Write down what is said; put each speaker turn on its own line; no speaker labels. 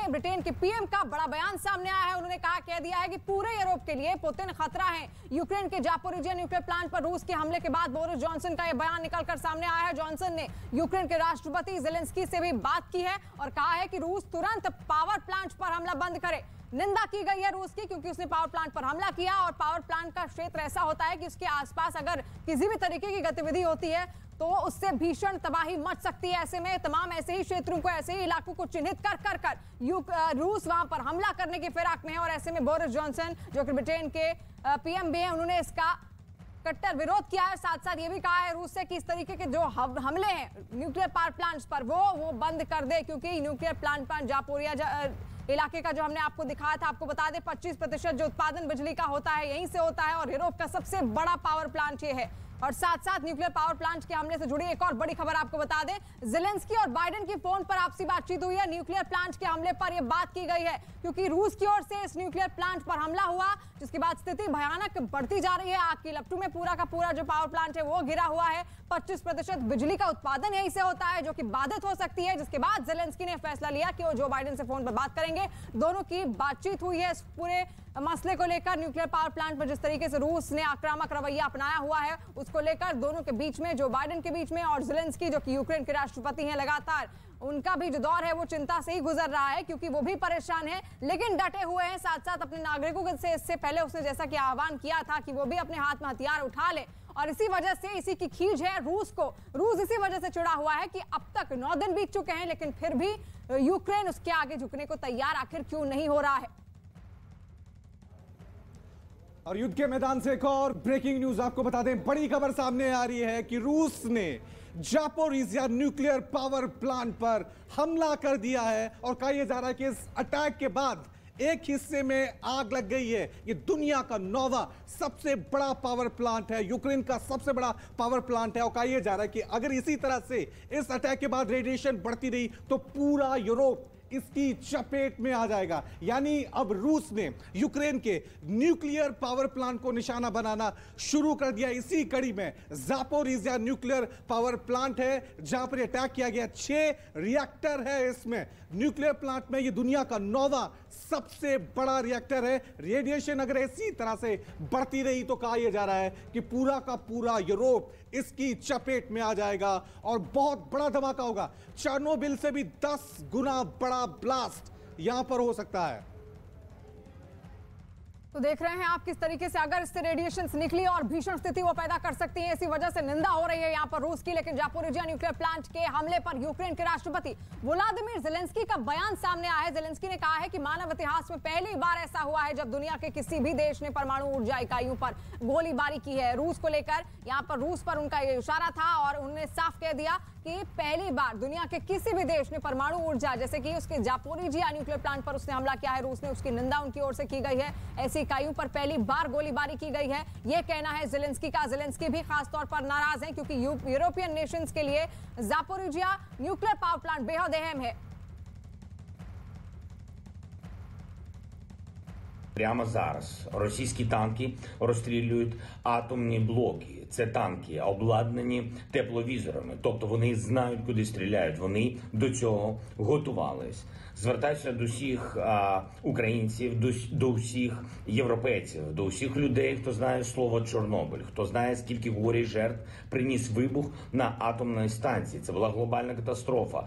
देखिए ब्रिटेन के पीएम का बड़ा बयान सामने आया है। उन्होंने कह दिया है कि पूरे यूरोप के लिए पुतिन खतरा है। यूक्रेन के जापोरिजिया न्यूक्लियर प्लांट पर रूस के हमले के बाद बोरिस जॉनसन का यह बयान निकलकर सामने आया है। जॉनसन ने यूक्रेन के राष्ट्रपति ज़ेलेंस्की से भी बात की है और कहा है कि रूस तुरंत पावर प्लांट पर हमला बंद करे। निंदा की गई है रूस की, क्योंकि उसने पावर प्लांट पर हमला किया और पावर प्लांट का क्षेत्र ऐसा होता है कि उसके आसपास अगर किसी भी तरीके की गतिविधि होती है तो उससे भीषण तबाही मच सकती है। ऐसे में तमाम ऐसे ही क्षेत्रों को, ऐसे ही इलाकों को चिन्हित कर रूस वहां पर हमला करने की फिराक में है। और ऐसे में बोरिस जॉनसन जो कि ब्रिटेन के पीएम भी हैं, उन्होंने इसका कट्टर विरोध किया है। साथ साथ ये भी कहा है रूस से कि इस तरीके के जो हमले हैं न्यूक्लियर पावर प्लांट्स पर वो बंद कर दे, क्योंकि न्यूक्लियर प्लांट पर जापोरिया इलाके का जो हमने आपको दिखाया था, आपको बता दें 25% जो उत्पादन बिजली का होता है यहीं से होता है और यूरोप का सबसे बड़ा पावर प्लांट ये है। और साथ साथ न्यूक्लियर पावर प्लांट के हमले से जुड़ी एक और बड़ी खबर आपको बता दें, ज़ेलेंस्की और बाइडेन की फोन पर आपसी बातचीत हुई है। न्यूक्लियर प्लांट के हमले पर यह बात की गई है क्योंकि रूस की ओर से इस न्यूक्लियर प्लांट पर हमला हुआ, जिसके बाद स्थिति भयानक बढ़ती जा रही है। आग की लपटों में पूरा का पूरा जो पावर प्लांट है वो गिरा हुआ है। 25% बिजली का उत्पादन यहीं से होता है, जो कि बाधित हो सकती है। जिसके बाद ज़ेलेंस्की ने फैसला लिया कि वो जो बाइडेन से फोन पर बात करेंगे। दोनों की बातचीत हुई है इस पूरे मसले को लेकर। न्यूक्लियर पावर प्लांट पर जिस तरीके से रूस ने आक्रामक रवैया अपनाया हुआ है उसको लेकर दोनों के बीच में, जो बाइडेन के बीच में और ज़ेलेंस्की जो कि यूक्रेन के राष्ट्रपति हैं, लगातार उनका भी जो दौर है वो चिंता से ही गुजर रहा है, क्योंकि वो भी परेशान है लेकिन डटे हुए हैं। साथ साथ अपने नागरिकों से इससे पहले उसने जैसा कि आह्वान किया था कि वो भी अपने हाथ में हथियार उठा ले, और इसी वजह से, इसी की खींच है रूस इसी वजह से चिढ़ा हुआ है कि अब तक 9 दिन बीत चुके हैं लेकिन फिर भी यूक्रेन उसके आगे झुकने को तैयार आखिर क्यों नहीं हो रहा है।
और युद्ध के मैदान से एक और ब्रेकिंग न्यूज आपको बता दें, बड़ी खबर सामने आ रही है कि रूस ने जापोरिजिया न्यूक्लियर पावर प्लांट पर हमला कर दिया है और कहा यह जा रहा है कि इस अटैक के बाद एक हिस्से में आग लग गई है। ये दुनिया का 9वां सबसे बड़ा पावर प्लांट है, यूक्रेन का सबसे बड़ा पावर प्लांट है। और कहा यह जा रहा है कि अगर इसी तरह से इस अटैक के बाद रेडिएशन बढ़ती रही तो पूरा यूरोप इसकी चपेट में आ जाएगा। यानी अब रूस ने यूक्रेन के न्यूक्लियर पावर प्लांट को निशाना बनाना शुरू कर दिया। इसी कड़ी में जापोरिजिया न्यूक्लियर पावर प्लांट है जहां पर अटैक किया गया। 6 रिएक्टर है इसमें। न्यूक्लियर प्लांट में यह दुनिया का 9वां सबसे बड़ा रिएक्टर है। रेडिएशन अगर इसी तरह से बढ़ती रही तो कहा यह जा रहा है कि पूरा का पूरा यूरोप इसकी चपेट में आ जाएगा और बहुत बड़ा धमाका होगा। चेर्नोबिल से भी 10 गुना बड़ा ब्लास्ट यहां पर हो सकता है।
तो देख रहे हैं आप किस तरीके से अगर इससे रेडिएशन निकली और भीषण स्थिति वो पैदा कर सकती है। इसी वजह से निंदा हो रही है यहां पर रूस की। लेकिन जापोरिजिया न्यूक्लियर प्लांट के हमले पर यूक्रेन के राष्ट्रपति वोलोदिमीर ज़ेलेंस्की का बयान सामने आया है। ज़ेलेंस्की ने कहा है कि मानव इतिहास में पहली बार ऐसा हुआ है जब दुनिया के किसी भी देश ने परमाणु ऊर्जा इकाइयों पर गोलीबारी की है। रूस को लेकर यहां पर रूस पर उनका ये इशारा था और उन्होंने साफ कह दिया कि पहली बार दुनिया के किसी भी देश ने परमाणु ऊर्जा, जैसे कि उसके जापोरिजिया न्यूक्लियर प्लांट पर उसने हमला किया है रूस ने, उसकी निंदा उनकी ओर से की गई है। ऐसी इकाइयों पर पहली बार गोलीबारी की गई है, यह कहना है ज़ेलेंस्की का। ज़ेलेंस्की भी खास तौर पर नाराज हैं क्योंकि यूरोपियन नेशंस के लिए जापोरिजिया न्यूक्लियर पावर प्लांट बेहद अहम है।
Прямо зараз російські танки розстрілюють атомні блоки. Це танки, обладнані тепловізорами. Тобто вони знають, куди стріляють. Вони до цього готувались. Звертаюся до всіх українців, до всіх європейців, до всіх людей, хто знає слово Чорнобиль, хто знає, скільки горя і жертв приніс вибух на атомній станції. Це була глобальна катастрофа.